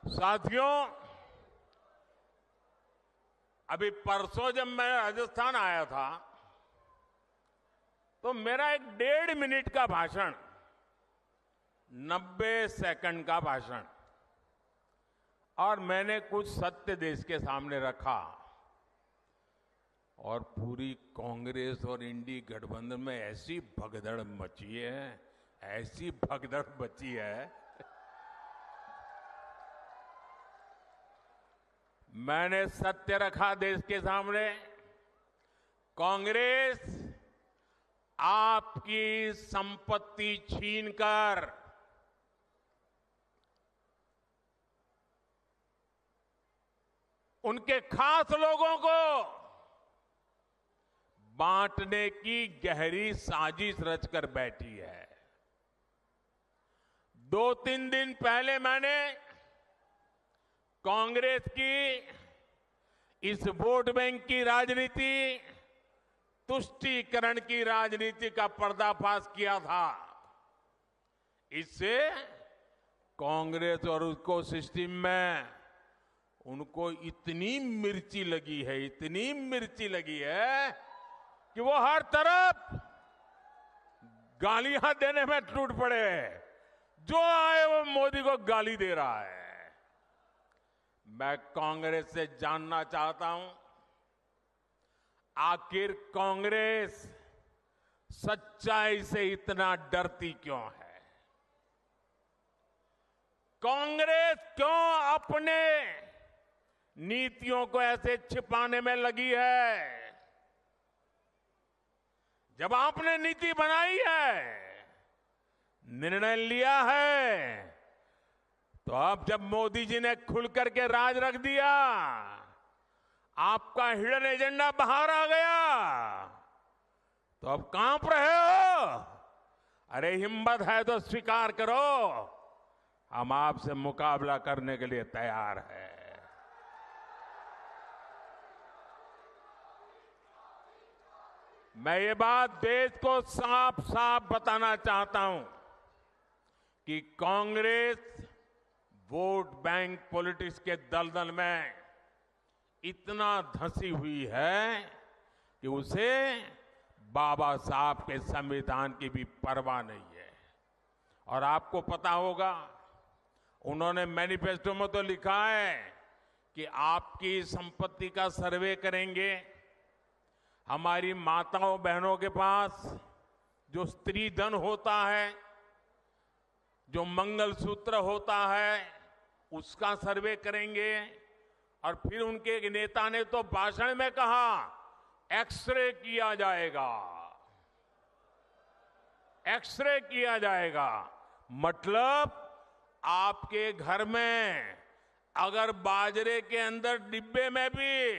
साथियों, अभी परसों जब मैं राजस्थान आया था तो मेरा एक 1.5 मिनट का भाषण, 90 सेकंड का भाषण, और मैंने कुछ सत्य देश के सामने रखा और पूरी कांग्रेस और इंडी गठबंधन में ऐसी भगदड़ मची है, ऐसी भगदड़ मची है। मैंने सत्य रखा देश के सामने। कांग्रेस आपकी संपत्ति छीनकर उनके खास लोगों को बांटने की गहरी साजिश रचकर बैठी है। 2-3 दिन पहले मैंने कांग्रेस की इस वोट बैंक की राजनीति, तुष्टीकरण की राजनीति का पर्दाफाश किया था। इससे कांग्रेस और उसको सिस्टम में उनको इतनी मिर्ची लगी है, इतनी मिर्ची लगी है कि वो हर तरफ गालियां देने में टूट पड़े। जो आए वो मोदी को गाली दे रहा है। मैं कांग्रेस से जानना चाहता हूं, आखिर कांग्रेस सच्चाई से इतना डरती क्यों है? कांग्रेस क्यों अपने नीतियों को ऐसे छिपाने में लगी है? जब आपने नीति बनाई है, निर्णय लिया है, तो अब जब मोदी जी ने खुल करके राज रख दिया, आपका हिडन एजेंडा बाहर आ गया, तो अब कांप रहे हो? अरे हिम्मत है तो स्वीकार करो, हम आपसे मुकाबला करने के लिए तैयार हैं। मैं ये बात देश को साफ साफ बताना चाहता हूं कि कांग्रेस वोट बैंक पॉलिटिक्स के दलदल में इतना धंसी हुई है कि उसे बाबा साहब के संविधान की भी परवाह नहीं है। और आपको पता होगा, उन्होंने मैनिफेस्टो में तो लिखा है कि आपकी संपत्ति का सर्वे करेंगे। हमारी माताओं बहनों के पास जो स्त्री धन होता है, जो मंगलसूत्र होता है, उसका सर्वे करेंगे। और फिर उनके एक नेता ने तो भाषण में कहा, एक्सरे किया जाएगा, एक्सरे किया जाएगा। मतलब आपके घर में अगर बाजरे के अंदर डिब्बे में भी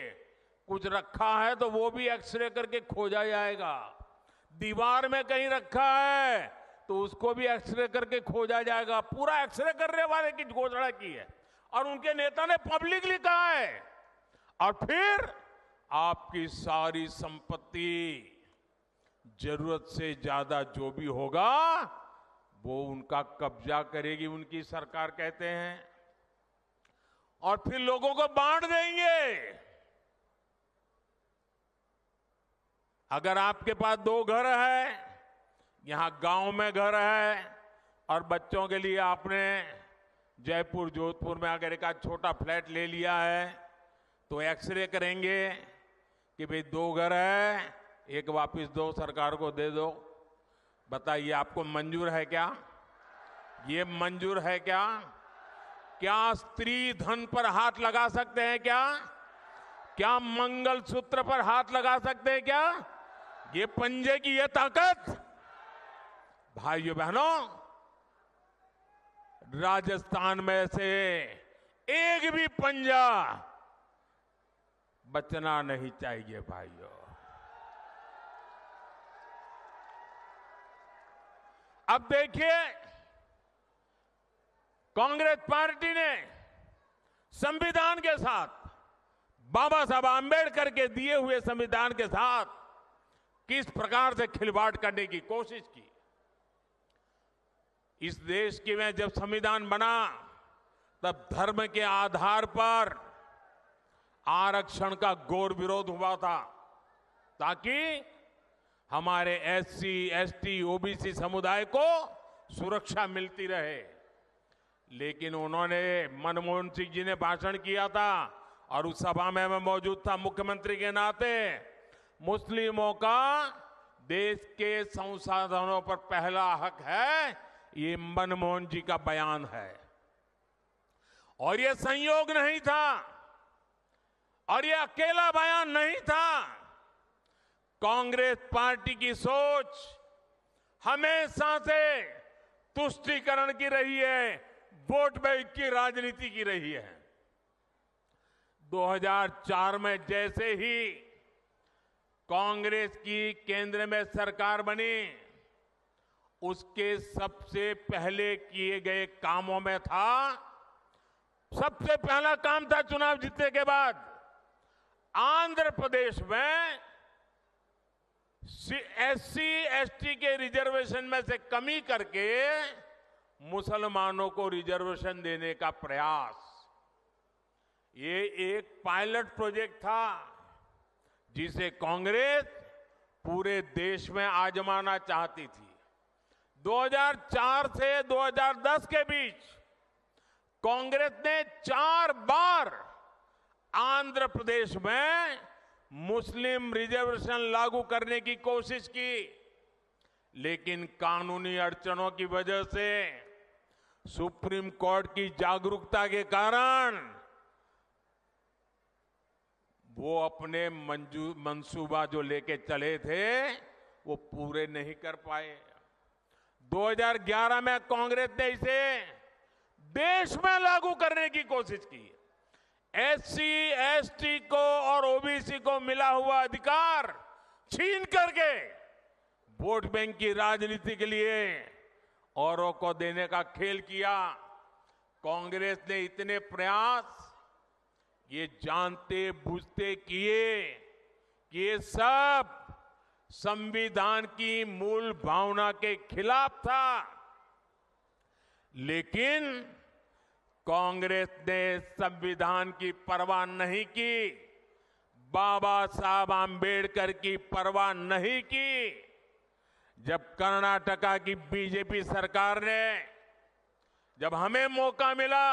कुछ रखा है तो वो भी एक्सरे करके खोजा जाएगा। दीवार में कहीं रखा है तो उसको भी एक्सरे करके खोजा जाएगा। पूरा एक्सरे करने वाले की घोषणा की है और उनके नेता ने पब्लिकली कहा है। और फिर आपकी सारी संपत्ति, जरूरत से ज्यादा जो भी होगा वो उनका कब्जा करेगी उनकी सरकार, कहते हैं, और फिर लोगों को बांट देंगे। अगर आपके पास 2 घर है, यहां गांव में घर है, और बच्चों के लिए आपने जयपुर जोधपुर में अगर एक छोटा फ्लैट ले लिया है, तो एक्सरे करेंगे कि भाई 2 घर है, एक वापस दो, सरकार को दे दो। बताइए, आपको मंजूर है क्या? ये मंजूर है क्या? क्या स्त्री धन पर हाथ लगा सकते हैं क्या? क्या मंगलसूत्र पर हाथ लगा सकते हैं क्या? ये पंजे की ये ताकत, भाइयों बहनों, राजस्थान में से एक भी पंजा बचना नहीं चाहिए भाइयों। अब देखिए, कांग्रेस पार्टी ने संविधान के साथ, बाबा साहब आंबेडकर के दिए हुए संविधान के साथ किस प्रकार से खिलवाड़ करने की कोशिश की। इस देश के में जब संविधान बना तब धर्म के आधार पर आरक्षण का घोर विरोध हुआ था, ताकि हमारे एससी, एसटी, ओबीसी समुदाय को सुरक्षा मिलती रहे। लेकिन उन्होंने, मनमोहन सिंह जी ने भाषण किया था और उस सभा में मैं मौजूद था मुख्यमंत्री के नाते, मुस्लिमों का देश के संसाधनों पर पहला हक है, ये मनमोहन जी का बयान है। और ये संयोग नहीं था और ये अकेला बयान नहीं था। कांग्रेस पार्टी की सोच हमेशा से तुष्टीकरण की रही है, वोट बैंक की राजनीति की रही है। 2004 में जैसे ही कांग्रेस की केंद्र में सरकार बनी, उसके सबसे पहले किए गए कामों में था, सबसे पहला काम था चुनाव जीतने के बाद आंध्र प्रदेश में एससी, एसटी के रिजर्वेशन में से कमी करके मुसलमानों को रिजर्वेशन देने का प्रयास। ये एक पायलट प्रोजेक्ट था जिसे कांग्रेस पूरे देश में आजमाना चाहती थी। 2004 से 2010 के बीच कांग्रेस ने 4 बार आंध्र प्रदेश में मुस्लिम रिजर्वेशन लागू करने की कोशिश की, लेकिन कानूनी अड़चनों की वजह से, सुप्रीम कोर्ट की जागरूकता के कारण वो अपने मंसूबा जो लेके चले थे वो पूरे नहीं कर पाए। 2011 में कांग्रेस ने इसे देश में लागू करने की कोशिश की। एससी, एसटी को और ओबीसी को मिला हुआ अधिकार छीन करके वोट बैंक की राजनीति के लिए औरों को देने का खेल किया। कांग्रेस ने इतने प्रयास ये जानते बूझते किए कि ये सब संविधान की मूल भावना के खिलाफ था, लेकिन कांग्रेस ने संविधान की परवाह नहीं की, बाबा साहब आंबेडकर की परवाह नहीं की। जब कर्नाटका की बीजेपी सरकार ने, जब हमें मौका मिला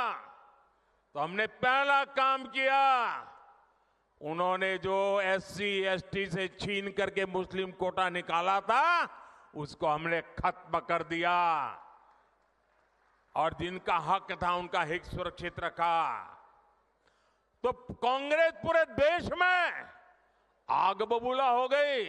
तो हमने पहला काम किया, उन्होंने जो एससी, एसटी से छीन करके मुस्लिम कोटा निकाला था उसको हमने खत्म कर दिया और जिनका हक था उनका हित सुरक्षित रखा। तो कांग्रेस पूरे देश में आग बबूला हो गई।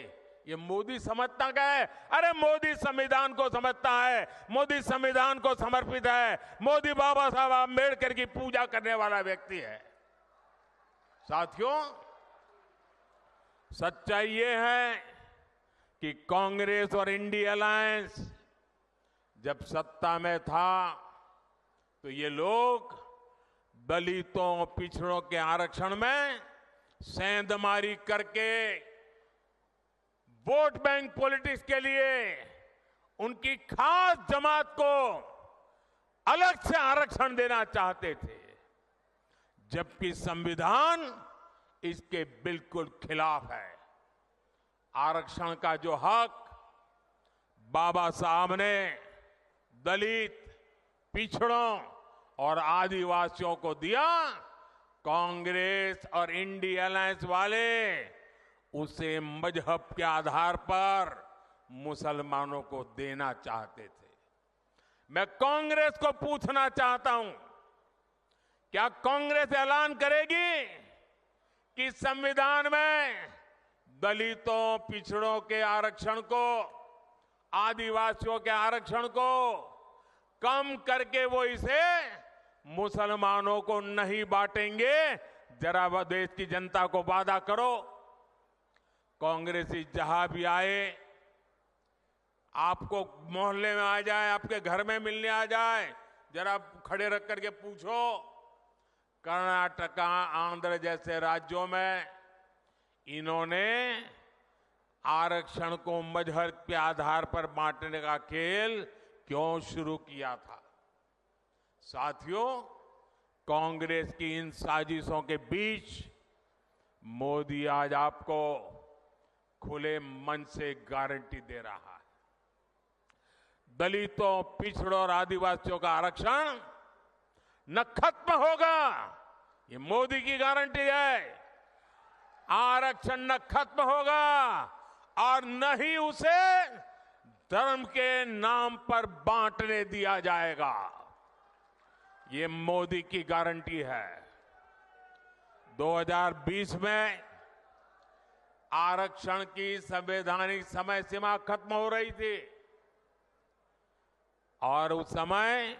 ये मोदी समझता क्या है? अरे मोदी संविधान को समझता है, मोदी संविधान को समर्पित है, मोदी बाबा साहब आंबेडकर की पूजा करने वाला व्यक्ति है। साथियों, सच्चाई ये है कि कांग्रेस और इंडिया अलायंस जब सत्ता में था तो ये लोग दलितों, पिछड़ों के आरक्षण में सेंधमारी करके वोट बैंक पॉलिटिक्स के लिए उनकी खास जमात को अलग से आरक्षण देना चाहते थे, जबकि संविधान इसके बिल्कुल खिलाफ है। आरक्षण का जो हक बाबा साहब ने दलित, पिछड़ों और आदिवासियों को दिया, कांग्रेस और इंडिया अलायंस वाले उसे मजहब के आधार पर मुसलमानों को देना चाहते थे। मैं कांग्रेस को पूछना चाहता हूं, क्या कांग्रेस ऐलान करेगी कि संविधान में दलितों, पिछड़ों के आरक्षण को, आदिवासियों के आरक्षण को कम करके वो इसे मुसलमानों को नहीं बांटेंगे? जरा वह देश की जनता को वादा करो। कांग्रेसी जहां भी आए, आपको मोहल्ले में आ जाए, आपके घर में मिलने आ जाए, जरा खड़े रख करके पूछो, कर्नाटका, आंध्र जैसे राज्यों में इन्होंने आरक्षण को मजहब के आधार पर बांटने का खेल क्यों शुरू किया था? साथियों, कांग्रेस की इन साजिशों के बीच मोदी आज आपको खुले मन से गारंटी दे रहा है, दलितों, पिछड़ों और आदिवासियों का आरक्षण न खत्म होगा। ये मोदी की गारंटी है। आरक्षण न खत्म होगा और न ही उसे धर्म के नाम पर बांटने दिया जाएगा। ये मोदी की गारंटी है। 2020 में आरक्षण की संवैधानिक समय सीमा खत्म हो रही थी और उस समय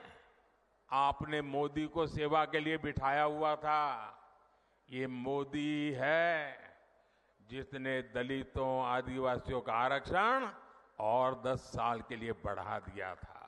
आपने मोदी को सेवा के लिए बिठाया हुआ था। ये मोदी है जिसने दलितों, आदिवासियों का आरक्षण और 10 साल के लिए बढ़ा दिया था।